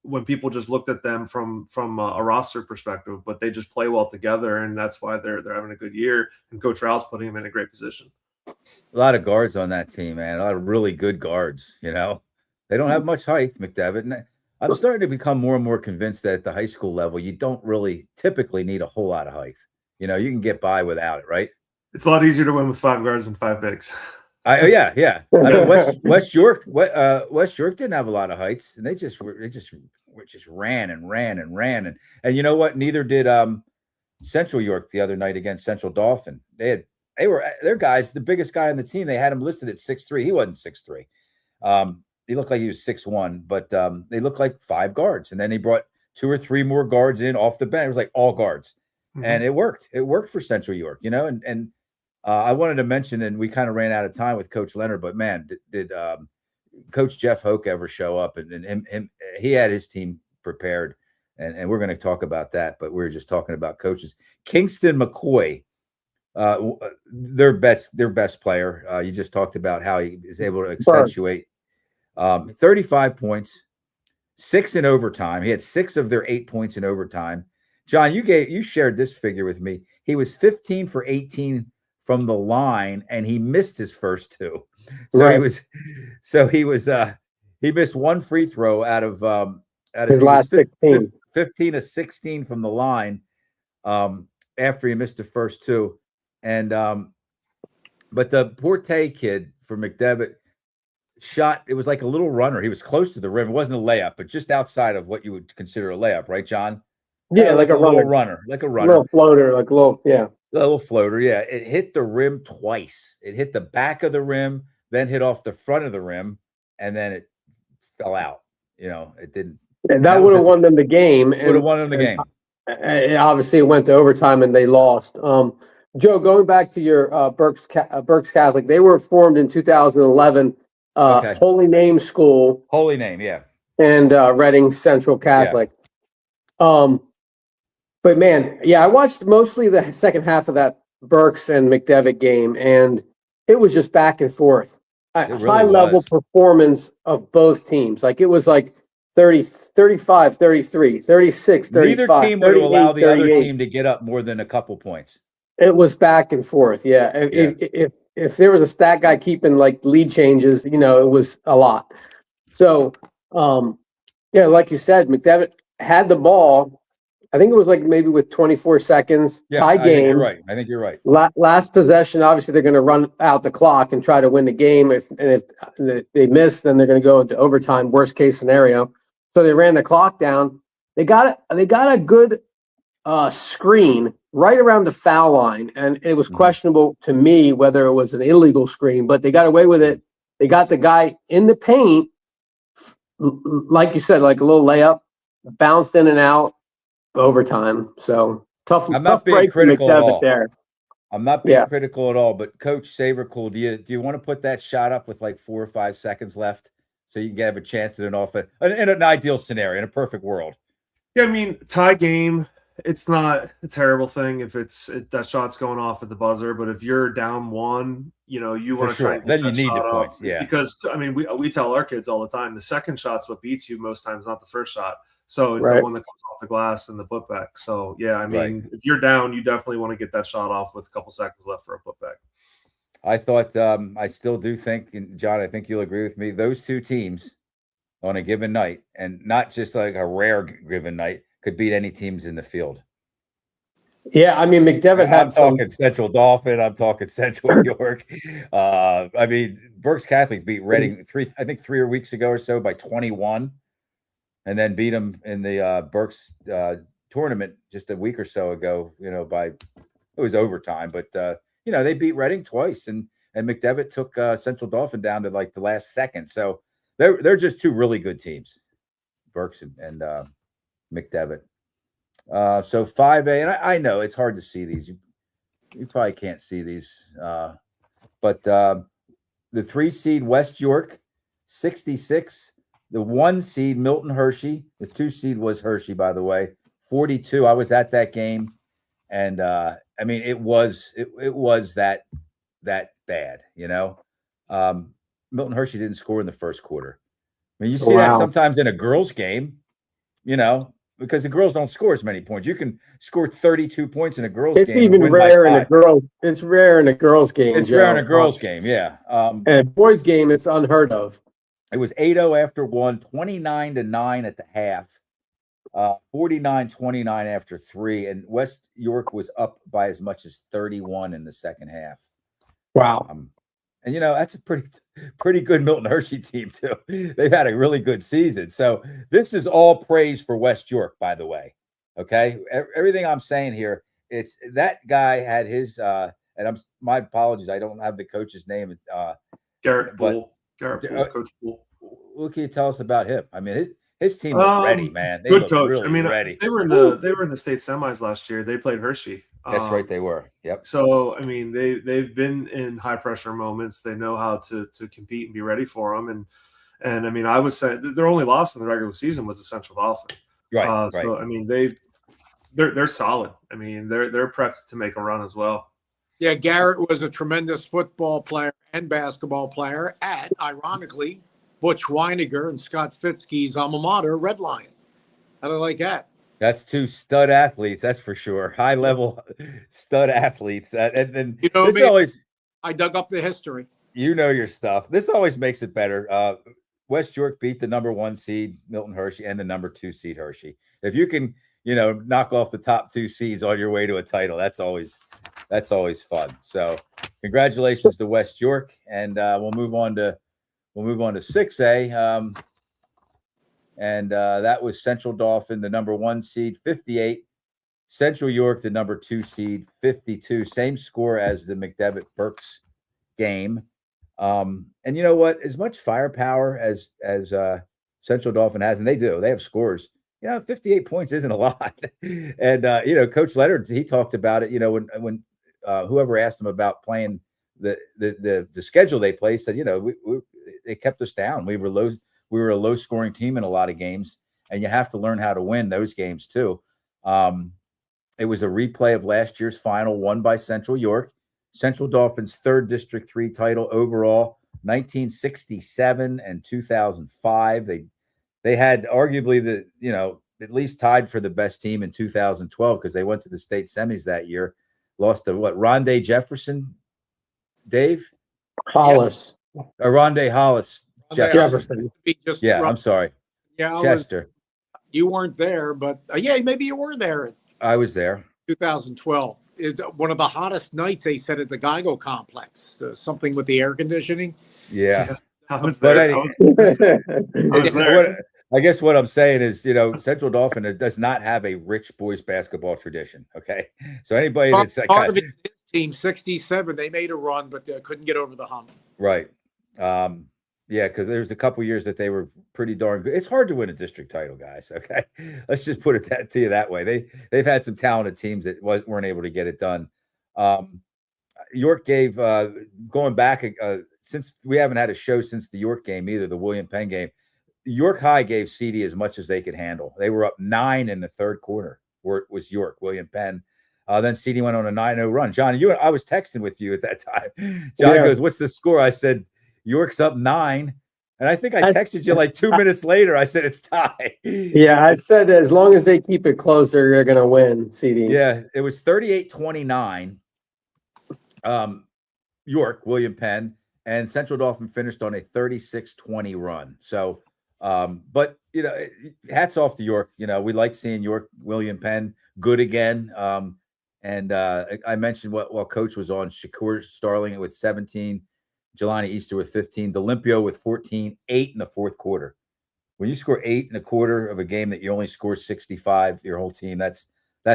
when people just looked at them from a roster perspective, but they just play well together, and that's why they're having a good year. And Coach Rao's putting them in a great position. A lot of guards on that team, man. A lot of really good guards. You know, they don't have much height, McDevitt. And I'm starting to become more and more convinced that at the high school level, you don't really typically need a whole lot of height. You know, you can get by without it, right? It's a lot easier to win with 5 guards than 5 bigs. Yeah. I mean, West York didn't have a lot of heights, and they just ran. And you know what? Neither did Central York the other night against Central Dauphin. Their guys, the biggest guy on the team. They had him listed at 6'3". He wasn't 6'3". He looked like he was 6'1", but they looked like 5 guards. And then he brought 2 or 3 more guards in off the bench. It was like all guards, and it worked. It worked for Central York, you know, and. I wanted to mention, and we kind of ran out of time with Coach Leonard, but man, did Coach Jeff Hoke ever show up? And he had his team prepared, and we're going to talk about that. But we were just talking about coaches. Kingston McCoy, their best player. You just talked about how he is able to accentuate 35 points, 6 in overtime. He had 6 of their 8 points in overtime. John, you shared this figure with me. He was 15 for 18 from the line, and he missed his first 2. So he missed 1 free throw out of his last 15 of 16 from the line after he missed the first 2. And but the Porte kid for McDevitt shot, it was like a little runner. He was close to the rim. It wasn't a layup, but just outside of what you would consider a layup, right, John? Yeah, like a little runner, like a a runner, little floater, like a little, yeah. a little floater. Yeah, it hit the rim twice. It hit the back of the rim, then hit off the front of the rim, and then it fell out. It didn't. And That that was would have won them the game, would have won them the game. obviously it went to overtime and they lost. Joe, going back to your Berks Catholic, they were formed in 2011. Okay. Holy Name School Holy Name, yeah. and Reading Central Catholic. But man, yeah, I watched mostly the second half of that Berks and McDevitt game, and it was just back and forth. really High level was. performance of both teams. Like it was like 30, 35, 33, 36, 35. Neither team would 38, allow the other 38. team to get up more than a couple points. It was back and forth. Yeah. If there was a stat guy keeping like lead changes, it was a lot. So, yeah, like you said, McDevitt had the ball. I think it was like maybe with 24 seconds, tie game. I think you're right. Last possession, obviously they're going to run out the clock and try to win the game. If they miss, then they're going to go into overtime, worst case scenario. So they ran the clock down. They got a good screen right around the foul line, and it was questionable to me whether it was an illegal screen, but they got away with it. They got the guy in the paint, like you said, like a little layup, bounced in and out, overtime. So tough break for McDevitt there. I'm not being critical at all, but Coach Savercool, do you want to put that shot up with like 4 or 5 seconds left so you can have a chance at an offense in an ideal scenario, in a perfect world? Yeah, I mean, tie game, it's not a terrible thing if that shot's going off at the buzzer, but if you're down one, you want to try and then you need the points. Yeah, because I mean, we tell our kids all the time, the second shot's what beats you most times, not the first shot. So it's the one that comes off the glass and the putback. So yeah, I mean, if you're down, you definitely want to get that shot off with a couple seconds left for a putback. I thought, I still do think, and John, I think you'll agree with me, those two teams on a given night, and not just like a rare given night, could beat any teams in the field. Yeah, I mean, McDevitt had talking Central Dauphin. I'm talking Central York. I mean, Berks Catholic beat Reading 3 weeks ago or so by 21, and then beat them in the Berks tournament just a week or so ago. It was overtime, but they beat Reading twice, and McDevitt took Central Dauphin down to like the last second. So they're just two really good teams, Berks and McDevitt. So 5A, and I know it's hard to see these. You probably can't see these, but the 3 seed West York, 66. The 1 seed Milton Hershey. The 2 seed was Hershey, by the way, 42. I was at that game, and I mean it was that bad. Milton Hershey didn't score in the first quarter. I mean, you see that sometimes in a girls' game, because the girls don't score as many points. You can score 32 points in a girls' game. It's even rare in a girls. It's rare in a girls' game. It's rare in a girls' game, yeah. And a boys' game, it's unheard of. It was 8-0 after 1, 29-9 at the half, 49-29 after 3, and West York was up by as much as 31 in the second half. Wow. And that's a pretty good Milton Hershey team too. They've had a really good season. So this is all praise for West York, by the way. Okay, everything I'm saying here, it's that guy had his. And my apologies, I don't have the coach's name. Garrett Poole. Coach Poole. What can you tell us about him? I mean, his team was ready, man. They good coach. really ready. They were in the state semis last year. They played Hershey. That's right, they were. Yep. So I mean, they've been in high pressure moments. They know how to compete and be ready for them. And I mean, I would say their only loss in the regular season was the Central Dauphin. Right. So I mean, they're solid. I mean, they're prepped to make a run as well. Yeah, Garrett was a tremendous football player and basketball player at, ironically, Butch Weiniger and Scott Fitzke's alma mater, Red Lion. How do I like that? That's two stud athletes, that's for sure. High level stud athletes. And I dug up the history. You know your stuff. This always makes it better. West York beat the number 1 seed Milton Hershey and the number 2 seed Hershey. If you can, knock off the top 2 seeds on your way to a title, that's always fun. So congratulations to West York, and we'll move on to 6A. and that was Central Dauphin, the number 1 seed, 58. Central York, the number 2 seed, 52. Same score as the McDevitt-Burks game. And you know what? As much firepower as Central Dauphin has, and they do, they have scores. 58 points isn't a lot. And Coach Leonard, he talked about it. When whoever asked him about playing the schedule they played, said they kept us down. We were a low scoring team in a lot of games, and you have to learn how to win those games too. It was a replay of last year's final, won by Central York. Central Dauphin's third District 3 title overall, 1967 and 2005. They had arguably at least tied for the best team in 2012 because they went to the state semis that year. Lost to Rondé Jefferson, Dave? Hollis. Rondé Hollis. Jefferson. I'm sorry. Yeah, Chester. You weren't there, but maybe you were there. I was there. 2012. It's one of the hottest nights, they said, at the Geigo complex. Something with the air conditioning. Yeah. I was there. I was there. I guess what I'm saying is, Central Dauphin does not have a rich boys basketball tradition. Okay. So anybody that's part of it, his team, 67, they made a run, but couldn't get over the hump. Right. Yeah, because there's a couple years that they were pretty darn good. It's hard to win a district title, guys. Okay, let's just put it to you that way. They've had some talented teams that weren't able to get it done. York gave going back since we haven't had a show since the York game either, the William Penn game. York High gave CD as much as they could handle. They were up 9 in the third quarter. Where it was York, William Penn. Then CD went on a 9-0 run. John, I was texting with you at that time. John goes, "What's the score?" I said, York's up 9. And I think I texted you like 2 minutes later. I said, it's tie. Yeah, I said as long as they keep it closer, you're going to win, CD. Yeah, it was 38-29. York, William Penn, and Central Dauphin finished on a 36-20 run. So, but, hats off to York. We like seeing York, William Penn good again. And I mentioned what Coach was on, Shakur Starling with 17. Jelani Easter with 15, D'Olimpio with 14, 8 in the fourth quarter. When you score 8 in a quarter of a game that you only score 65, your whole team, that's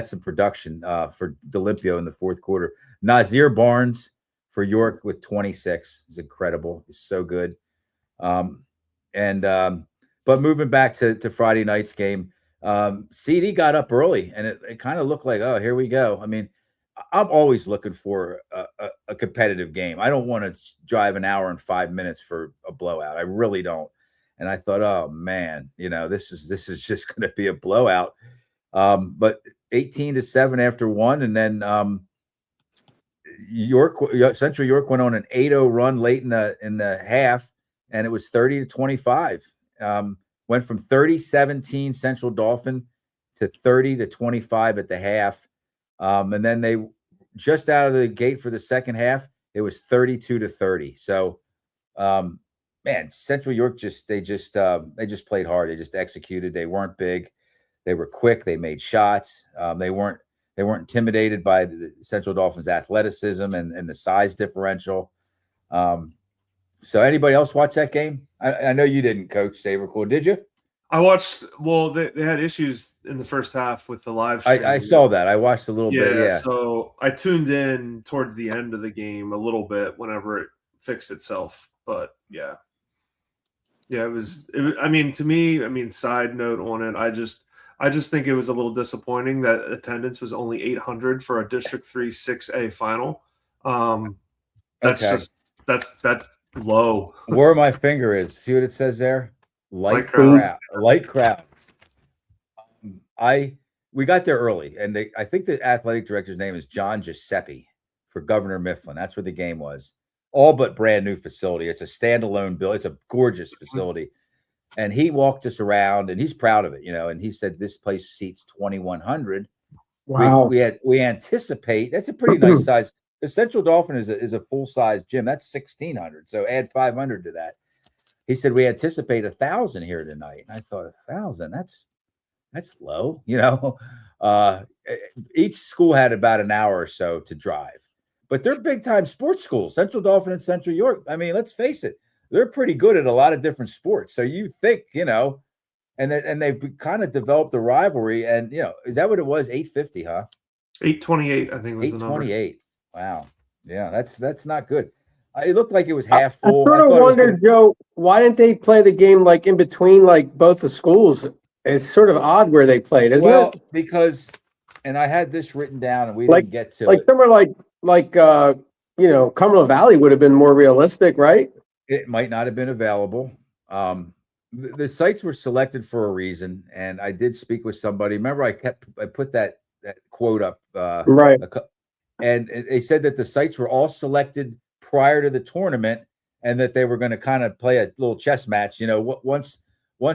some production for D'Olimpio in the fourth quarter. Nazir Barnes for York with 26 is incredible. He's so good. But moving back to Friday night's game, CD got up early, and it kind of looked like, oh, here we go. I mean, I'm always looking for a competitive game. I don't want to drive an hour and 5 minutes for a blowout. I really don't. And I thought, oh man, this is just going to be a blowout. But 18-7 after 1, and then Central York went on an 8-0 run late in the half, and it was 30-25. Went from 30-17 Central Dauphin to 30-25 at the half. And then they just out of the gate for the second half, it was 32-30. So, man, Central York they just played hard. They just executed. They weren't big. They were quick. They made shots. They weren't intimidated by the Central Dauphin's athleticism and the size differential. So anybody else watch that game? I know you didn't, Coach Savercool, did you? I watched. Well, they had issues in the first half with the live stream. I saw that. I watched a little bit. Yeah. So I tuned in towards the end of the game a little bit whenever it fixed itself. But yeah, it was. I mean, to me, side note on it, I just think it was a little disappointing that attendance was only 800 for a District 3 6A final. That's low. Where my finger is. See what it says there? Light crowd. We got there early, and I think the athletic director's name is John Giuseppe for Governor Mifflin. That's where the game was. All but brand new facility. It's a standalone building. It's a gorgeous facility. And he walked us around, and he's proud of it, and he said this place seats 2,100. Wow. We anticipate that's a pretty nice size. The Central Dauphin is a full size gym. That's 1,600. So add 500 to that. He said, we anticipate 1,000 here tonight. And I thought 1,000, that's low. Each school had about an hour or so to drive, but they're big time sports schools, Central Dauphin and Central York. I mean, let's face it. They're pretty good at a lot of different sports. So you think, and they've kind of developed a rivalry. And is that what it was? 850, huh? 828, I think was the number. 828. Wow. Yeah, that's not good. It looked like it was half full. I sort of wondered, Joe, why didn't they play the game like in between like both the schools? It's sort of odd where they played, isn't it? Because, and I had this written down, and we Like- didn't get to Like it. somewhere like Cumberland Valley would have been more realistic, right? It might not have been available. The sites were selected for a reason, and I did speak with somebody. Remember, I put that quote up, Right. and they said that the sites were all selected prior to the tournament, and that they were going to kind of play a little chess match. Once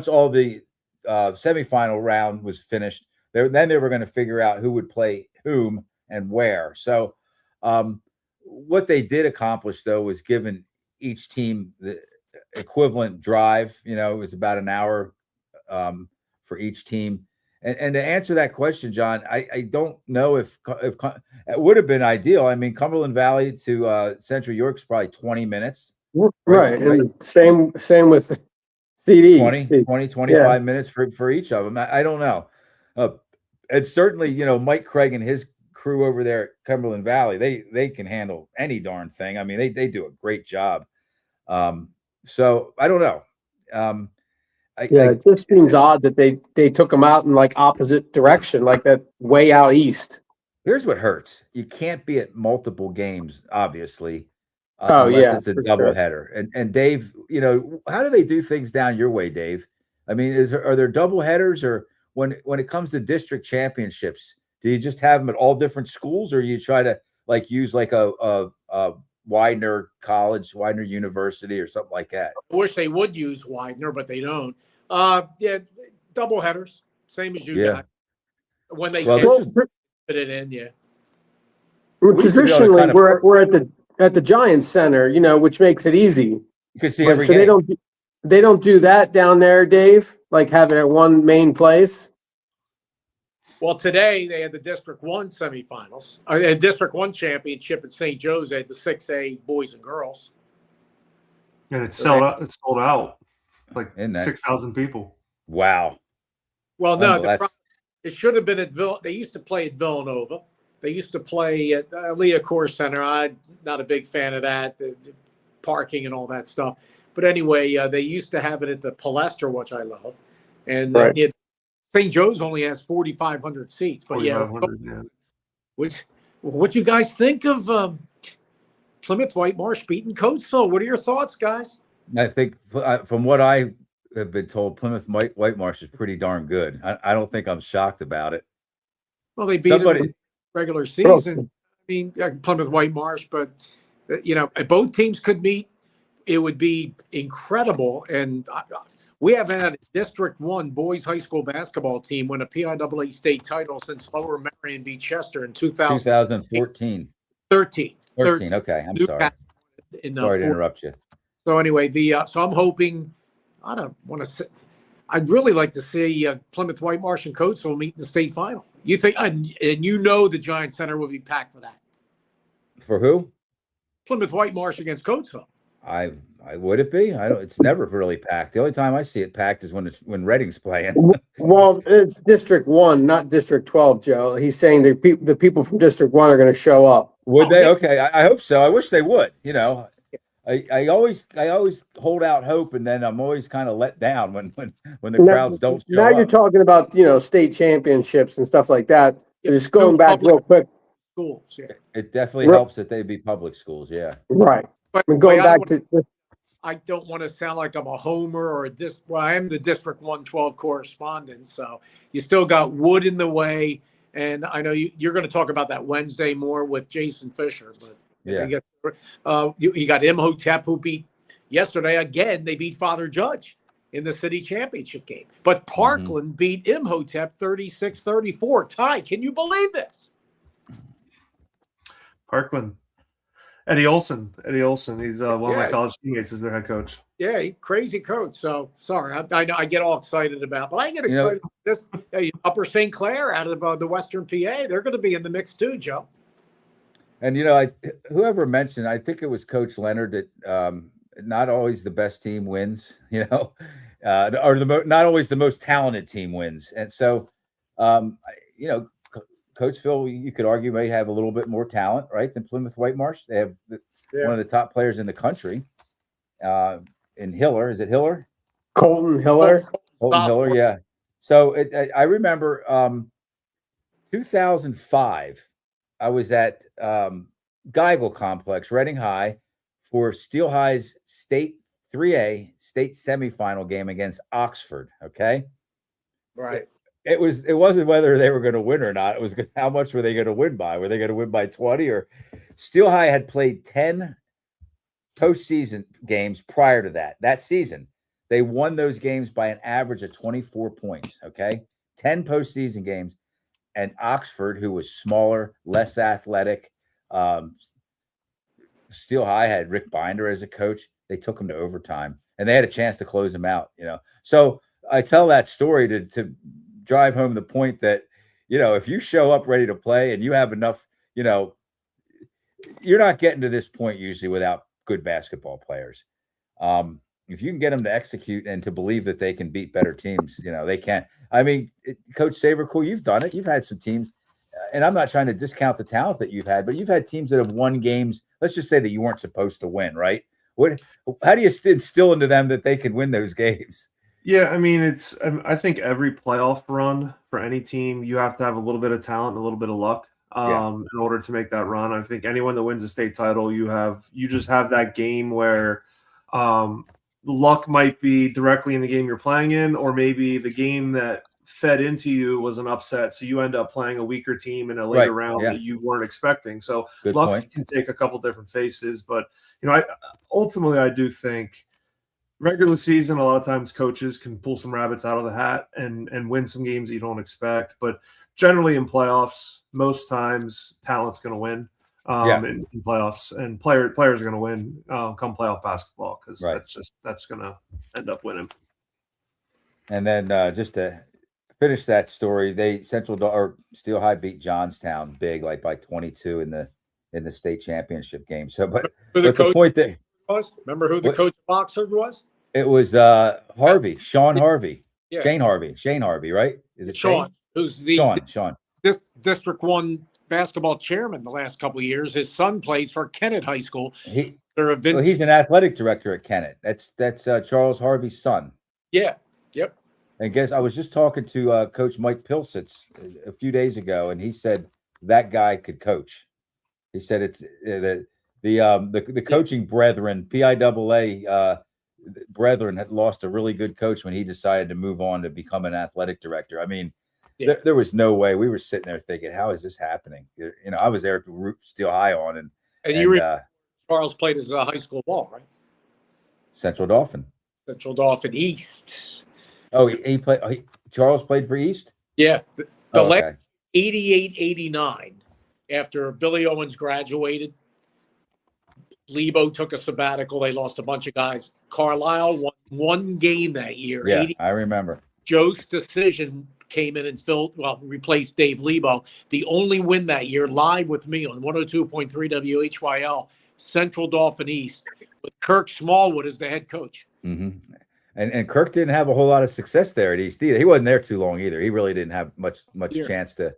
all the semifinal round was finished, then they were going to figure out who would play whom and where. So, what they did accomplish, though, was given each team the equivalent drive. It was about an hour for each team. And to answer that question, John, I don't know if it would have been ideal. I mean, Cumberland Valley to Central York's probably 20 minutes. Right. And same with CD. 25 minutes for each of them. I don't know. And certainly, Mike Craig and his crew over there at Cumberland Valley, they can handle any darn thing. I mean, they do a great job. So I don't know. It just seems odd that they took them out in like opposite direction, like that way out east. Here's what hurts. You can't be at multiple games, obviously. Unless it's a doubleheader. And Dave, how do they do things down your way, Dave? I mean, are there double headers, or when it comes to district championships, do you just have them at all different schools, or you try to use like a Widener College, Widener University, or something like that? I wish they would use Widener, but they don't. Double headers, same as you got. When they fit it in, yeah. Well, traditionally, we're at the Giants Center, which makes it easy. You can see every game. They don't do that down there, Dave. Like having it at one main place. Well, today they had the District 1 semifinals, a District 1 championship at St. Joe's. They had the 6A boys and girls, and it's sold out. It's sold out, like 6,000 people. Wow. Well, no, it should have been at They used to play at Villanova. They used to play at Leah Core Center. I'm not a big fan of that, the parking and all that stuff. But anyway, they used to have it at the Palestra, which I love, and St. Joe's only has 4,500 seats. But what you guys think of Plymouth White Marsh beating Coatesville? What are your thoughts, guys? I think from what I have been told, Plymouth White Marsh is pretty darn good. I don't think I'm shocked about it. Well, they beat them regular season. I mean, Plymouth White Marsh, but if both teams could meet, it would be incredible. And we haven't had a District 1 boys high school basketball team win a PIAA state title since Lower Merion beat Chester in 2014. 13. Okay, I'm sorry. Sorry to interrupt you. So anyway, so I'm hoping. I don't want to say. I'd really like to see Plymouth White Marsh and Coatesville meet in the state final. You think, and the Giant Center will be packed for that. For who? Plymouth White Marsh against Coatesville. I would it be? I don't. It's never really packed. The only time I see it packed is when Reading's playing. Well, it's District 1, not District 12, Joe. He's saying the people from District 1 are going to show up. Would they? Okay, I hope so. I wish they would. I always hold out hope, and then I'm always kind of let down when the crowds don't show now up. You're talking about state championships and stuff like that. Just going back real quick. Schools, yeah. It definitely helps that they be public schools, yeah. Right. But going back I don't want to sound like I'm a homer or I am the District 112 correspondent, so you still got Wood in the way, and I know you're going to talk about that Wednesday more with Jason Fisher, but you got Imhotep, who beat yesterday again. They beat Father Judge in the city championship game, but Parkland beat Imhotep 36-34. Ty, can you believe this? Parkland. Eddie Olson. He's one of my college teammates as their head coach. Yeah, crazy coach. So sorry, I know I get all excited about, but I get excited. This Upper St. Clair out of the Western PA, they're going to be in the mix too, Joe. And whoever mentioned, I think it was Coach Leonard, that not always the best team wins. or not always the most talented team wins. And so, you know, Coatesville, you could argue, may have a little bit more talent, right, than Plymouth White Marsh. They have one of the top players in the country. In Hiller, is it Hiller? Colton Hiller. Colton Hiller, yeah. So I remember 2005. I was at Geigel Complex, Reading High, for Steel High's state 3A state semifinal game against Oxford. Okay, Right. It wasn't whether they were going to win or not. It was how much were they going to win by? Were they going to win by 20? Or Steel High had played 10 postseason games prior to that season. They won those games by an average of 24 points. Okay, 10 postseason games, and Oxford, who was smaller, less athletic. Steel High had Rick Binder as a coach. They took him to overtime, and they had a chance to close him out. So I tell that story to drive home the point that, if you show up ready to play and you have enough, you're not getting to this point usually without good basketball players. If you can get them to execute and to believe that they can beat better teams, they can. I mean, Coach Savercool, you've done it. You've had some teams, and I'm not trying to discount the talent that you've had, but you've had teams that have won games. Let's just say that you weren't supposed to win, right? How do you instill into them that they can win those games? Yeah, I mean, I think every playoff run for any team, you have to have a little bit of talent and a little bit of luck in order to make that run. I think anyone that wins a state title, you just have that game where luck might be directly in the game you're playing in, or maybe the game that fed into you was an upset, so you end up playing a weaker team in a later round that you weren't expecting. So Good luck point. can take a couple different faces, but ultimately I do think regular season, a lot of times coaches can pull some rabbits out of the hat and win some games that you don't expect. But generally in playoffs, most times talent's going to win in playoffs, and players are going to win come playoff basketball, because that's going to end up winning. And then just to finish that story, Steel High beat Johnstown big, like by 22 in the state championship game. So, but the point that remember who the coach of Oxford was? It was Harvey, Sean Harvey, Yeah. Shane Harvey, right? Is it Sean? Shane? Who's the Sean. District 1 basketball chairman the last couple of years. His son plays for Kennett High School. He's an athletic director at Kennett. That's Charles Harvey's son. Yeah. Yep. And I was just talking to Coach Mike Pilsitz a few days ago, and he said that guy could coach. He said it's the coaching brethren, PIAA brethren, had lost a really good coach when he decided to move on to become an athletic director. I mean, there was no way. We were sitting there thinking, how is this happening? I was there to root Steel High on, and Charles played his high school ball, right? Central Dauphin East. Oh, he played. Charles played for East. Yeah, the last 88-89, after Billy Owens graduated, Lebo took a sabbatical. They lost a bunch of guys. Carlisle won one game that year. Yeah, I remember. Joe's decision came in and replaced Dave Lebo. The only win that year, live with me on 102.3 WHYL, Central Dauphin East, with Kirk Smallwood as the head coach. Mm-hmm. And Kirk didn't have a whole lot of success there at East either. He wasn't there too long either. He really didn't have much chance to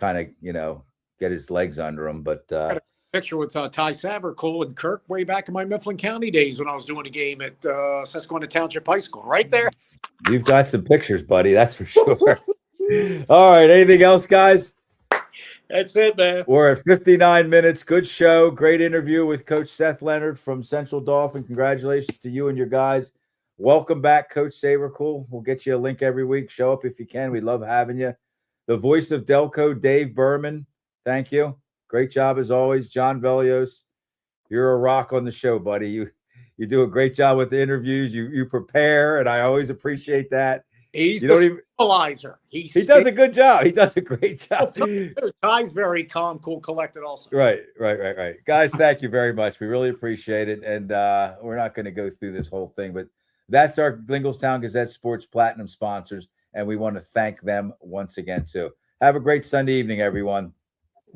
kind of, get his legs under him. But picture with Ty Savercool and Kirk way back in my Mifflin County days when I was doing a game at Susquehanna Township High School, right there. You've got some pictures, buddy. That's for sure. All right. Anything else, guys? That's it, man. We're at 59 minutes. Good show. Great interview with Coach Seth Leonard from Central Dauphin. Congratulations to you and your guys. Welcome back, Coach Savercool. We'll get you a link every week. Show up if you can. We love having you. The voice of Delco, Dave Berman. Thank you. Great job as always. John Velios, you're a rock on the show, buddy. You do a great job with the interviews. You prepare, and I always appreciate that. He's the equalizer. He does a good job. He does a great job. Ty's very calm, cool, collected also. Right. Guys, thank you very much. We really appreciate it. And we're not going to go through this whole thing, but that's our Linglestown Gazette Sports Platinum sponsors, and we want to thank them once again, too. Have a great Sunday evening, everyone.